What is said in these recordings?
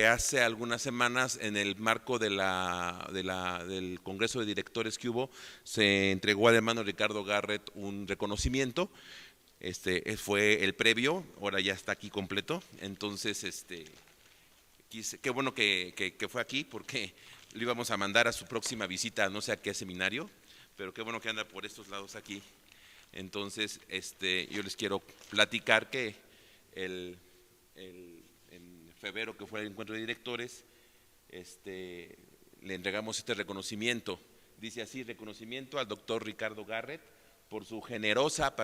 hace algunas semanas, en el marco del Congreso de Directores que hubo, se entregó al hermano Ricardo Garrett un reconocimiento. Fue el previo, ahora ya está aquí completo. Entonces, qué bueno que fue aquí, porque lo íbamos a mandar a su próxima visita, no sé a qué seminario, pero qué bueno que anda por estos lados aquí. Entonces, yo les quiero platicar que en febrero, que fue el encuentro de directores, le entregamos este reconocimiento. Dice así: reconocimiento al doctor Ricardo Garrett por su generosa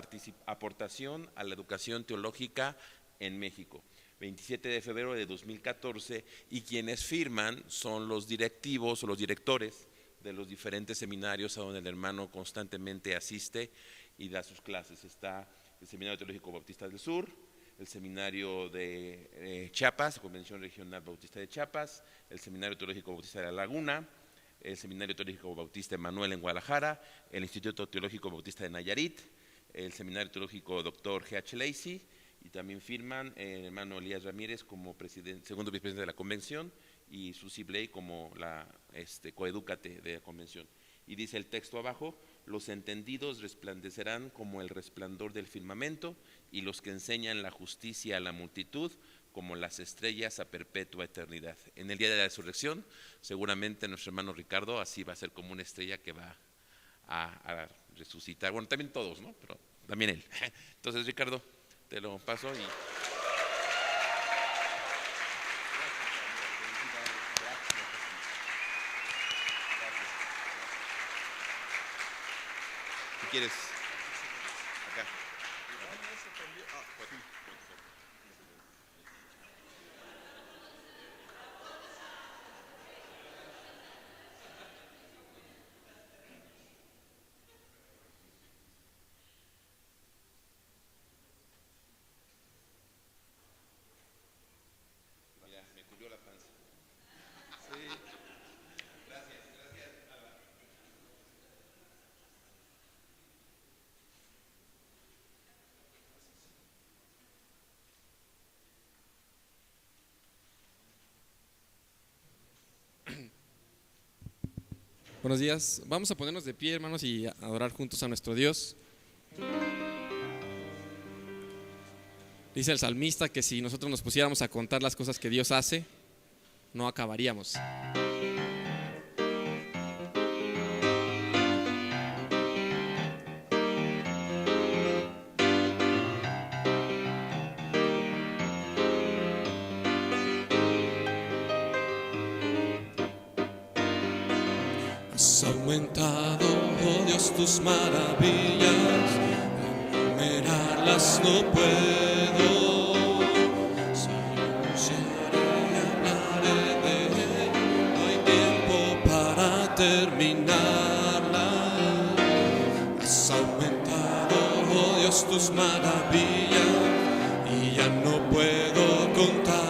aportación a la educación teológica en México. 27 de febrero de 2014, y quienes firman son los directivos o los directores de los diferentes seminarios a donde el hermano constantemente asiste y da sus clases. Está el Seminario Teológico Bautista del Sur, el Seminario de Chiapas, Convención Regional Bautista de Chiapas, el Seminario Teológico Bautista de La Laguna, el Seminario Teológico Bautista Emanuel en Guadalajara, el Instituto Teológico Bautista de Nayarit, el Seminario Teológico Dr. G.H. Lacey, y también firman el hermano Elías Ramírez como segundo vicepresidente de la Convención, y Susie Blay como la coedúcate de la Convención. Y dice el texto abajo: los entendidos resplandecerán como el resplandor del firmamento, y los que enseñan la justicia a la multitud como las estrellas a perpetua eternidad. En el día de la resurrección, seguramente nuestro hermano Ricardo así va a ser como una estrella que va a resucitar. Bueno, también todos, ¿no? Pero también él. Entonces, Ricardo, te lo paso y… Si quieres, acá. Mira, me cubrió la panza. Sí. Gracias, Alba. Buenos días. Vamos a ponernos de pie, hermanos, y adorar juntos a nuestro Dios. Dice el salmista que si nosotros nos pusiéramos a contar las cosas que Dios hace, no acabaríamos. Has aumentado, oh Dios, tus maravillas, enumerarlas no puedo. Solo anunciaré y hablaré de él, no hay tiempo para terminarlas. Has aumentado, oh Dios, tus maravillas, y ya no puedo contarlas.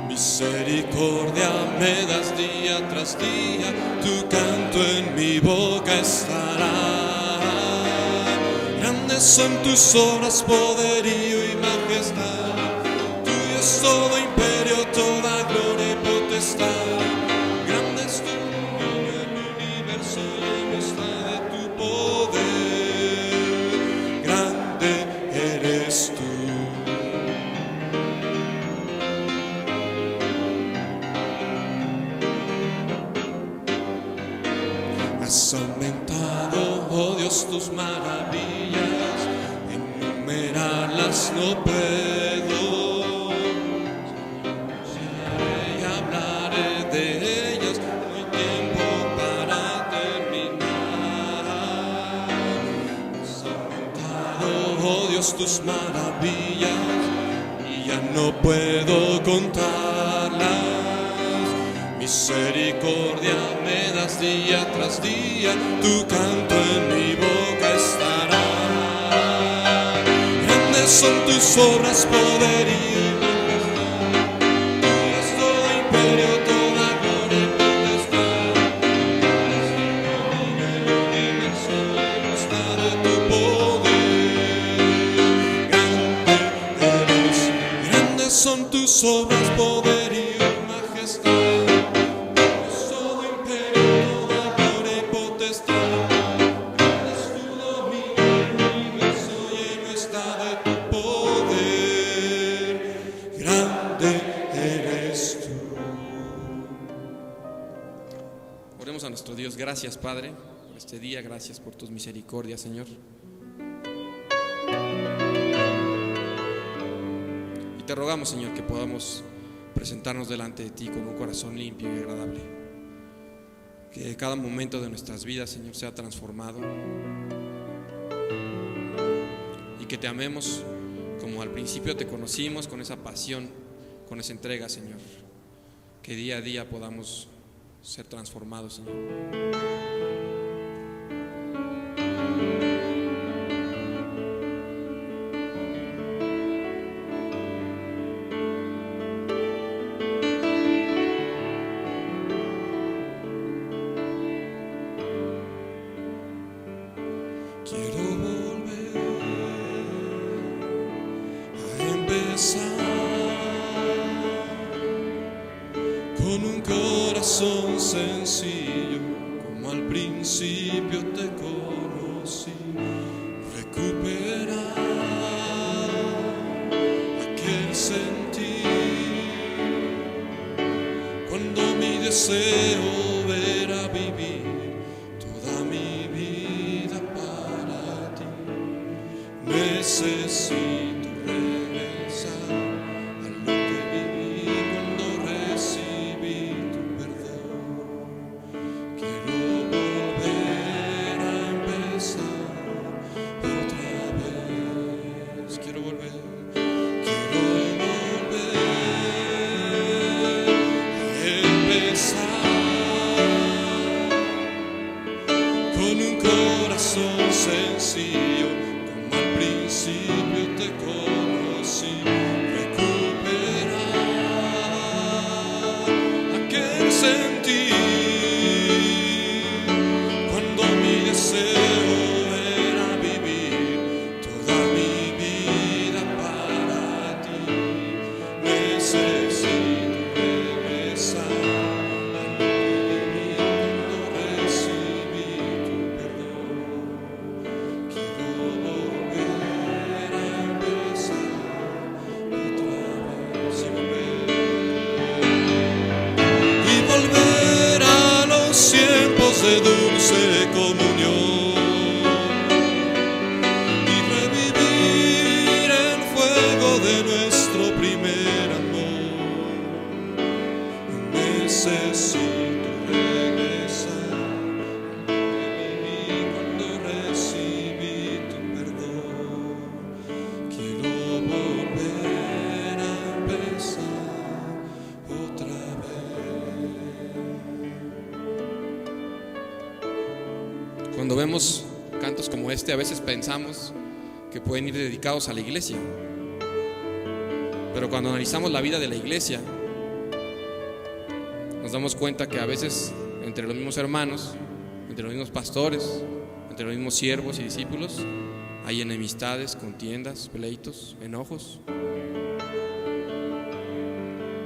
Misericordia me das día tras día, tu canto en mi boca estará. Grandes son tus obras, poderío y majestad, tuyo es todo imperio, toda gloria y potestad. Grande es tu nombre, el universo lleno está de tu poder. Grande eres tú. Has aumentado, oh Dios, tus maravillas, enumerarlas no puedo. Anunciaré y hablaré de ellas, no hay tiempo para terminar. Has aumentado, oh Dios, tus maravillas, y ya no puedo contarlas. Misericordia me das día tras día, tu canto en mi boca estará. Grandes son tus obras, poderío y majestad, tuyo es todo imperio, toda gloria y potestad. En el universo lleno está de tu poder. Grande eres, grandes son tus obras, sobras poderío y majestad. Tuyo es todo imperio, toda gloria y potestad. Grande es tu dominio, el universo lleno está de tu poder. Grande eres tú. Oremos a nuestro Dios. Gracias, Padre, por este día. Gracias por tus misericordias, Señor. Y te rogamos, Señor, que podamos presentarnos delante de ti con un corazón limpio y agradable. Que cada momento de nuestras vidas, Señor, sea transformado. Y que te amemos como al principio te conocimos, con esa pasión, con esa entrega, Señor. Que día a día podamos ser transformados, Señor. Quiero volver a empezar con un corazón sencillo, como al principio te conocí. Recuperar aquel sentir cuando mi deseo era vivir toda mi vida para ti. Necesito regresar a lo que viví cuando recibí tu perdón. Quiero volver a empezar otra vez. Quiero volver a empezar con un corazón sencillo, como al principio te conocí. Recuperar aquel sentir cuando mi deseo era vivir toda mi vida para ti. Necesito regresar a lo que viví cuando recibí tu perdón. Quiero volver a empezar otra vez y volver a los tiempos de dulce comunión y revivir el fuego de nuestro primer amor. Necesito regresar a lo que viví cuando recibí tu perdón. Quiero volver a empezar otra vez. Cuando vemos cantos como este, a veces pensamos que pueden ir dedicados a la iglesia. Pero cuando analizamos la vida de la iglesia, nos damos cuenta que a veces entre los mismos hermanos, entre los mismos pastores, entre los mismos siervos y discípulos, hay enemistades, contiendas, pleitos, enojos.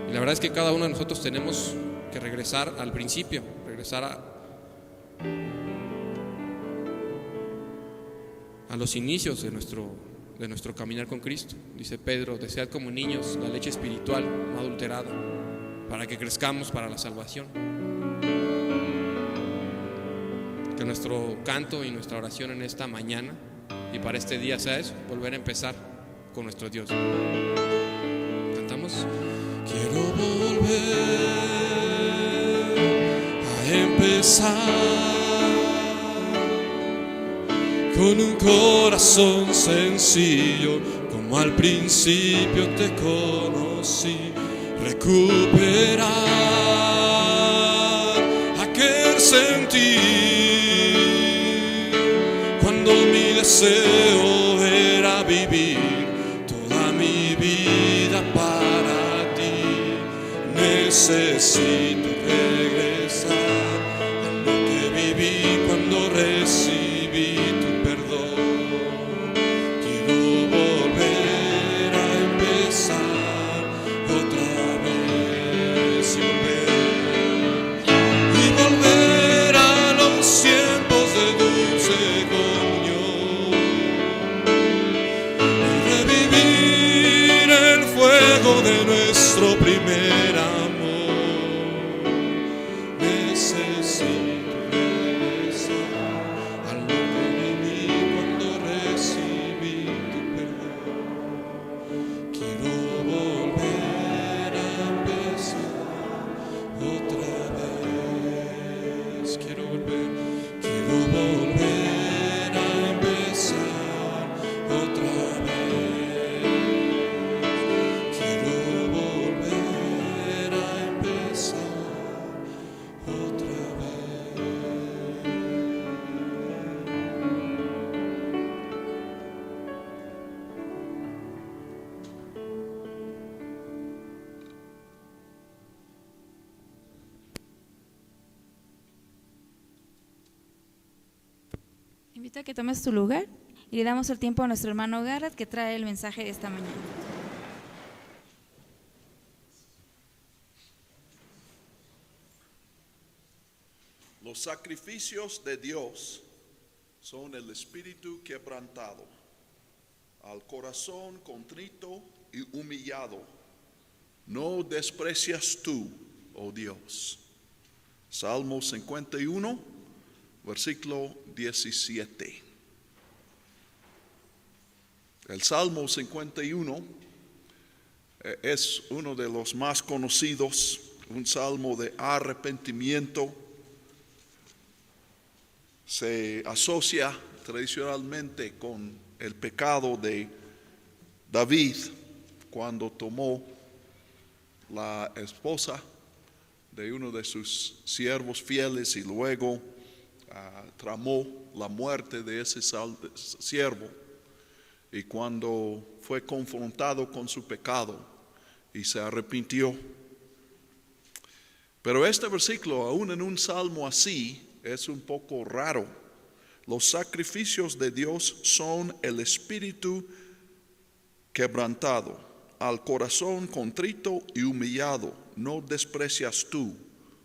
Y la verdad es que cada uno de nosotros tenemos que regresar al principio, regresar a los inicios de nuestro caminar con Cristo. Dice Pedro: desead como niños la leche espiritual no adulterada, para que crezcamos para la salvación. Que nuestro canto y nuestra oración en esta mañana y para este día sea eso, volver a empezar con nuestro Dios. Cantamos. Quiero volver a empezar con un corazón sencillo, como al principio te conocí. Recuperar aquel sentir cuando mi deseo era vivir toda mi vida para ti. Necesito regresar a lo que viví cuando recibí tu perdón. Quiero volver a empezar otra vez. invito a que tomes tu lugar y le damos el tiempo a nuestro hermano Garrett que trae el mensaje de esta mañana. Los sacrificios de Dios son el espíritu quebrantado, al corazón contrito y humillado. No desprecias tú, oh Dios. Salmo 51, versículo 17. El Salmo 51 es uno de los más conocidos, un salmo de arrepentimiento. Se asocia tradicionalmente con el pecado de David cuando tomó la esposa de uno de sus siervos fieles y luego tramó la muerte de ese siervo. Y cuando fue confrontado con su pecado y se arrepintió. Pero este versículo, aún en un salmo así, es un poco raro. Los sacrificios de Dios son el espíritu quebrantado, al corazón contrito y humillado, no desprecias tú,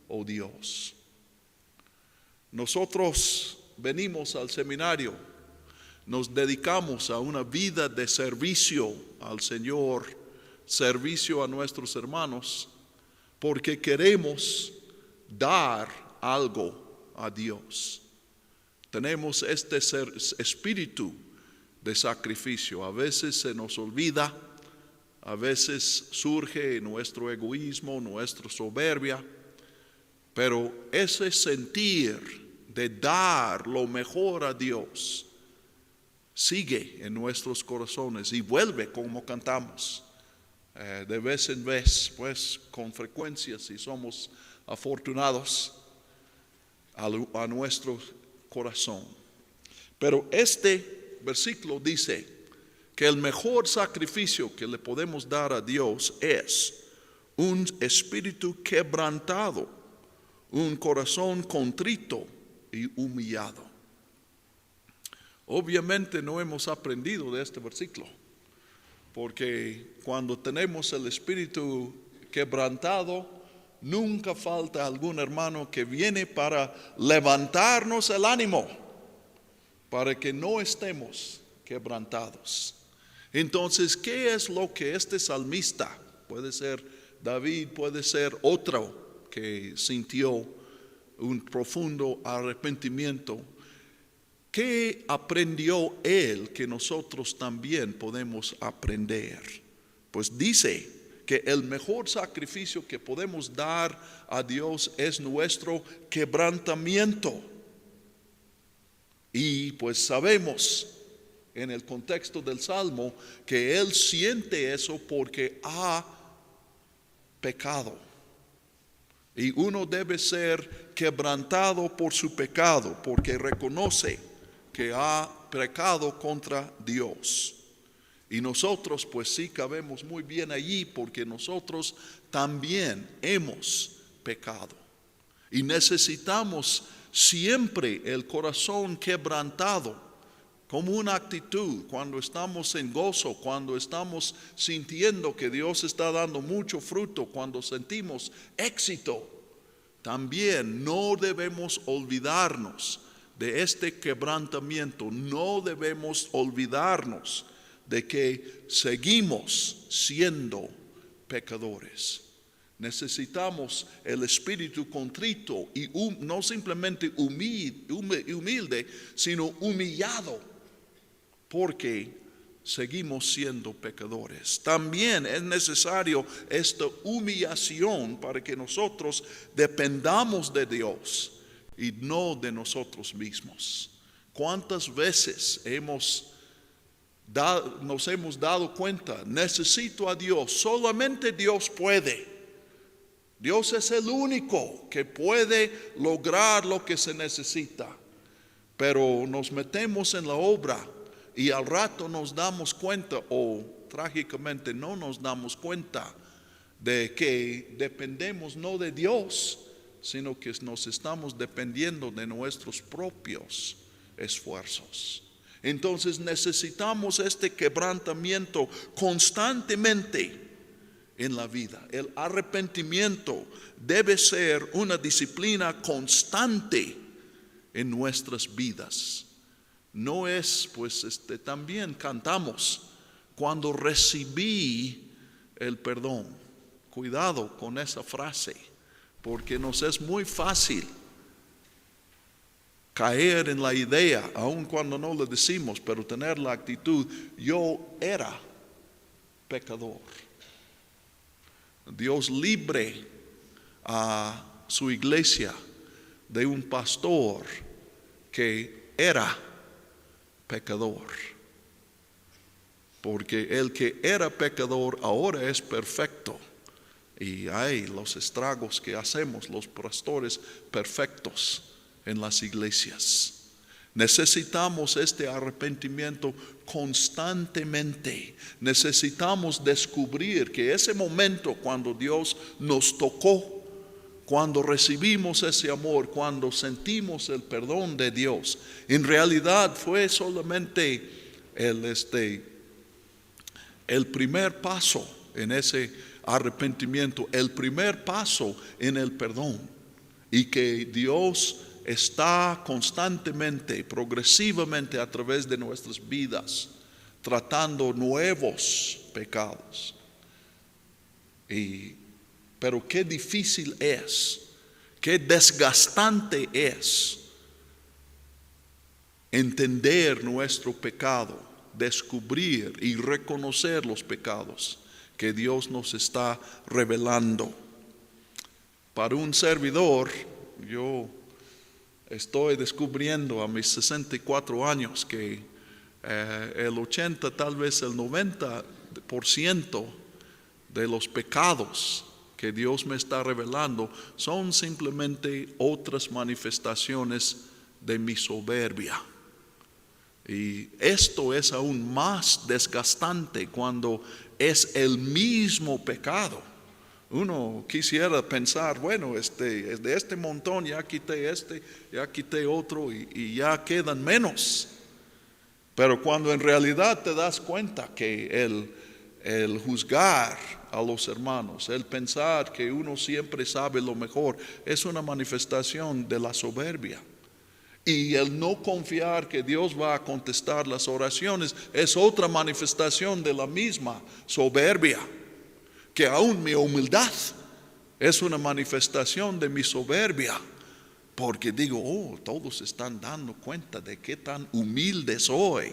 oh Dios. Nosotros venimos al seminario, nos dedicamos a una vida de servicio al Señor, servicio a nuestros hermanos, porque queremos dar algo a Dios. Tenemos este espíritu de sacrificio. A veces se nos olvida, a veces surge nuestro egoísmo, nuestra soberbia, pero ese sentir de dar lo mejor a Dios sigue en nuestros corazones y vuelve como cantamos de vez en vez, pues con frecuencia, si somos afortunados, a nuestro corazón. Pero este versículo dice que el mejor sacrificio que le podemos dar a Dios es un espíritu quebrantado, un corazón contrito y humillado. Obviamente no hemos aprendido de este versículo, porque cuando tenemos el espíritu quebrantado, nunca falta algún hermano que viene para levantarnos el ánimo, para que no estemos quebrantados. Entonces, ¿qué es lo que este salmista, puede ser David, puede ser otro que sintió un profundo arrepentimiento, qué aprendió él que nosotros también podemos aprender? Pues dice que el mejor sacrificio que podemos dar a Dios es nuestro quebrantamiento. Y pues sabemos en el contexto del Salmo que él siente eso porque ha pecado. Y uno debe ser quebrantado por su pecado, porque reconoce que ha pecado contra Dios. Y nosotros pues sí cabemos muy bien allí, porque nosotros también hemos pecado. Y necesitamos siempre el corazón quebrantado como una actitud cuando estamos en gozo, cuando estamos sintiendo que Dios está dando mucho fruto, cuando sentimos éxito. También no debemos olvidarnos de este quebrantamiento, no debemos olvidarnos de que seguimos siendo pecadores. Necesitamos el espíritu contrito y no simplemente humilde, sino humillado, porque seguimos siendo pecadores. También es necesario esta humillación para que nosotros dependamos de Dios y no de nosotros mismos. ¿Cuántas veces nos hemos dado cuenta? Necesito a Dios, solamente Dios puede. Dios es el único que puede lograr lo que se necesita. Pero nos metemos en la obra y al rato nos damos cuenta, o trágicamente no nos damos cuenta, de que dependemos no de Dios, sino que nos estamos dependiendo de nuestros propios esfuerzos. Entonces necesitamos este quebrantamiento constantemente en la vida. El arrepentimiento debe ser una disciplina constante en nuestras vidas. No es, pues también cantamos, cuando recibí el perdón. Cuidado con esa frase, porque nos es muy fácil caer en la idea, aun cuando no lo decimos, pero tener la actitud, yo era pecador. Dios libre a su iglesia de un pastor que era pecador. Porque el que era pecador ahora es perfecto. Y hay los estragos que hacemos los pastores perfectos en las iglesias. Necesitamos este arrepentimiento constantemente. Necesitamos descubrir que ese momento cuando Dios nos tocó, cuando recibimos ese amor, cuando sentimos el perdón de Dios, en realidad fue solamente el primer paso en ese arrepentimiento, el primer paso en el perdón, y que Dios está constantemente, progresivamente a través de nuestras vidas tratando nuevos pecados. Pero qué difícil es, qué desgastante es entender nuestro pecado, descubrir y reconocer los pecados que Dios nos está revelando. Para un servidor, yo estoy descubriendo a mis 64 años que el 80, tal vez el 90% de los pecados que Dios me está revelando son simplemente otras manifestaciones de mi soberbia. Y esto es aún más desgastante cuando es el mismo pecado. Uno quisiera pensar, bueno, de este montón ya quité ya quité otro y ya quedan menos. Pero cuando en realidad te das cuenta que el juzgar a los hermanos, el pensar que uno siempre sabe lo mejor, es una manifestación de la soberbia. Y el no confiar que Dios va a contestar las oraciones es otra manifestación de la misma soberbia. Que aún mi humildad es una manifestación de mi soberbia. Porque digo, todos están dando cuenta de qué tan humilde soy.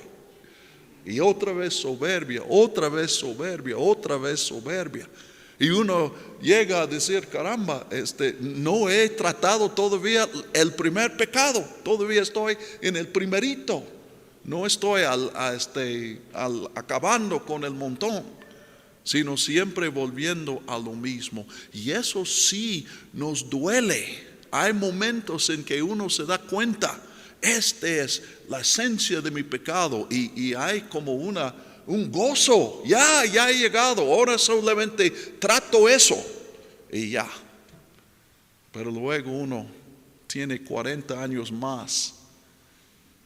Y otra vez soberbia, otra vez soberbia, otra vez soberbia. Y uno llega a decir, caramba, no he tratado todavía el primer pecado. Todavía estoy en el primerito. No estoy acabando con el montón, sino siempre volviendo a lo mismo. Y eso sí nos duele. Hay momentos en que uno se da cuenta, esta es la esencia de mi pecado, y hay como un gozo, ya he llegado, ahora solamente trato eso y ya. Pero luego uno tiene 40 años más.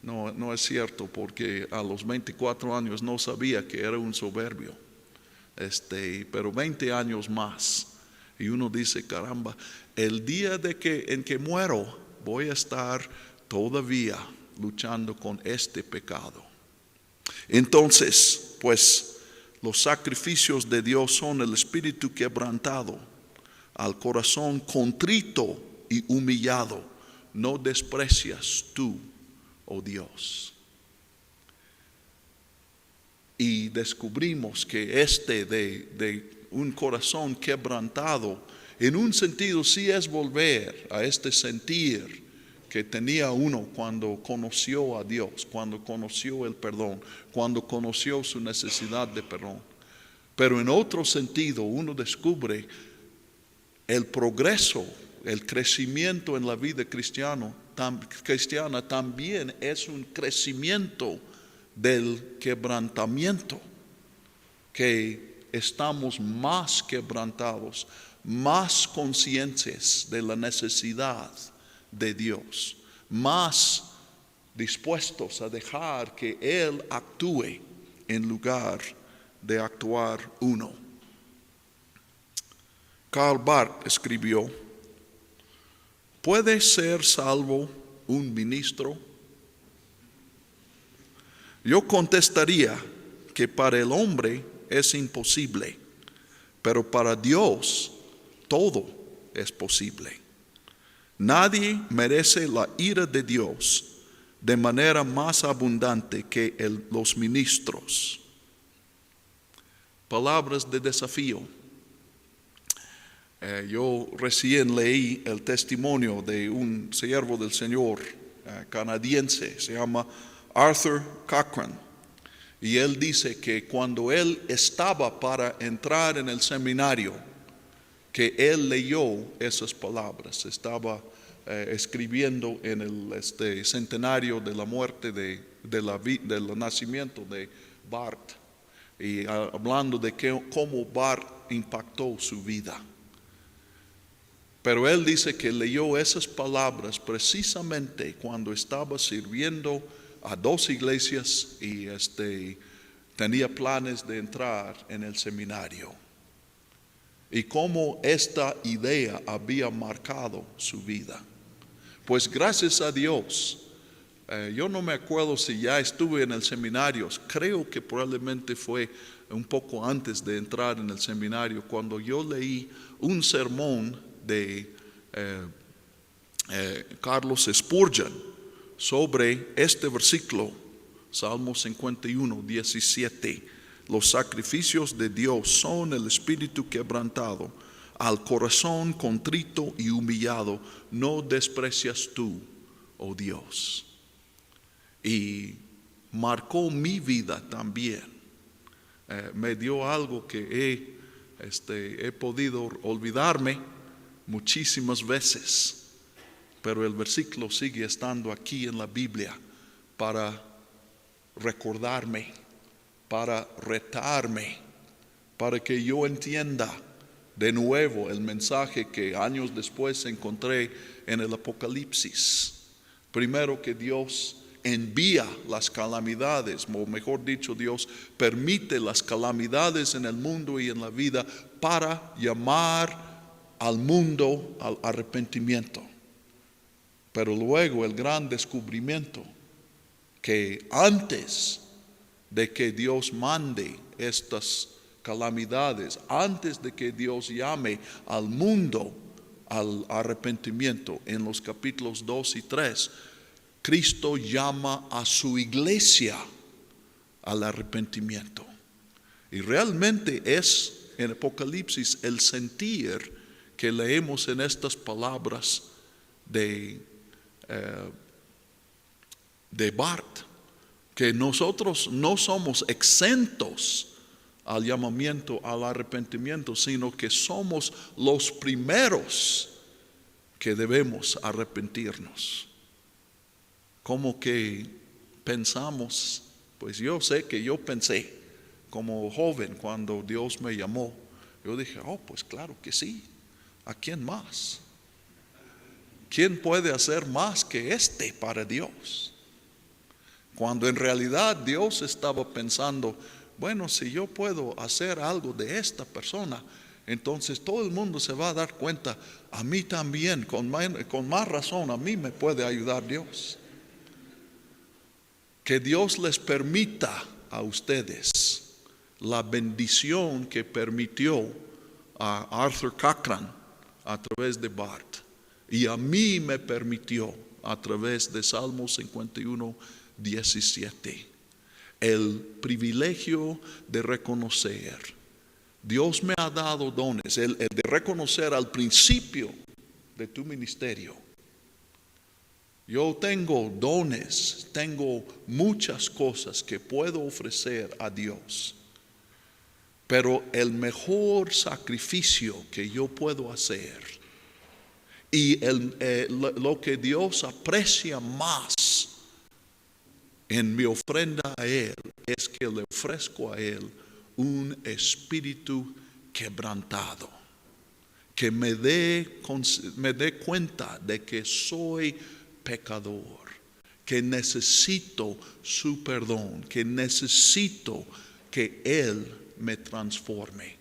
No es cierto, porque a los 24 años no sabía que era un soberbio. Pero 20 años más, y uno dice, caramba, el día en que muero voy a estar todavía luchando con este pecado. Entonces, pues los sacrificios de Dios son el espíritu quebrantado, al corazón contrito y humillado, no desprecias tú, oh Dios. Y descubrimos que de un corazón quebrantado, en un sentido sí es volver a este sentir que tenía uno cuando conoció a Dios, cuando conoció el perdón, cuando conoció su necesidad de perdón. Pero en otro sentido uno descubre el progreso, el crecimiento en la vida cristiana también es un crecimiento del quebrantamiento, que estamos más quebrantados, más conscientes de la necesidad de Dios, más dispuestos a dejar que Él actúe en lugar de actuar uno. Karl Barth escribió: ¿puede ser salvo un ministro? Yo contestaría que para el hombre es imposible, pero para Dios todo es posible. Nadie merece la ira de Dios de manera más abundante que los ministros. Palabras de desafío. Yo recién leí el testimonio de un siervo del Señor canadiense, se llama Arthur Cochran, y él dice que cuando él estaba para entrar en el seminario, que él leyó esas palabras, estaba escribiendo en el centenario de la muerte del nacimiento de Barth, y hablando de cómo Barth impactó su vida. Pero él dice que leyó esas palabras precisamente cuando estaba sirviendo a 2 iglesias y tenía planes de entrar en el seminario. Y cómo esta idea había marcado su vida. Pues gracias a Dios, yo no me acuerdo si ya estuve en el seminario, creo que probablemente fue un poco antes de entrar en el seminario, cuando yo leí un sermón de Carlos Spurgeon sobre este versículo, Salmo 51, 17. Los sacrificios de Dios son el espíritu quebrantado, al corazón contrito y humillado no desprecias tú, oh Dios. Y marcó mi vida también. Me dio algo que he podido olvidarme muchísimas veces, pero el versículo sigue estando aquí en la Biblia para recordarme, para retarme, para que yo entienda de nuevo el mensaje que años después encontré en el Apocalipsis. Primero, que Dios envía las calamidades, o mejor dicho, Dios permite las calamidades en el mundo y en la vida para llamar al mundo al arrepentimiento. Pero luego el gran descubrimiento, que antes de que Dios mande estas calamidades, antes de que Dios llame al mundo al arrepentimiento, en los capítulos 2 y 3, Cristo llama a su iglesia al arrepentimiento. Y realmente es en Apocalipsis el sentir que leemos en estas palabras de Barth, que nosotros no somos exentos al llamamiento al arrepentimiento, sino que somos los primeros que debemos arrepentirnos. Como que pensamos, pues yo sé que yo pensé como joven cuando Dios me llamó, yo dije, pues claro que sí, ¿a quién más? ¿Quién puede hacer más que para Dios? Cuando en realidad Dios estaba pensando, bueno, si yo puedo hacer algo de esta persona, entonces todo el mundo se va a dar cuenta, a mí también, con más razón, a mí me puede ayudar Dios. Que Dios les permita a ustedes la bendición que permitió a Arthur Cochran a través de Barth, y a mí me permitió a través de Salmo 51, 17. El privilegio de reconocer. Dios me ha dado dones, el de reconocer al principio de tu ministerio. Yo tengo dones, tengo muchas cosas que puedo ofrecer a Dios. Pero el mejor sacrificio que yo puedo hacer y lo que Dios aprecia más en mi ofrenda a Él es que le ofrezco a Él un espíritu quebrantado, que me dé cuenta de que soy pecador, que necesito su perdón, que necesito que Él me transforme,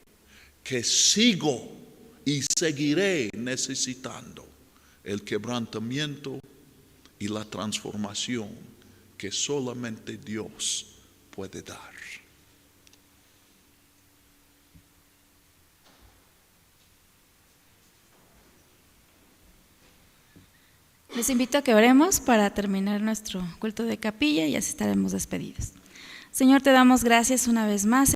que sigo y seguiré necesitando el quebrantamiento y la transformación que solamente Dios puede dar. Les invito a que oremos para terminar nuestro culto de capilla y así estaremos despedidos. Señor, te damos gracias una vez más.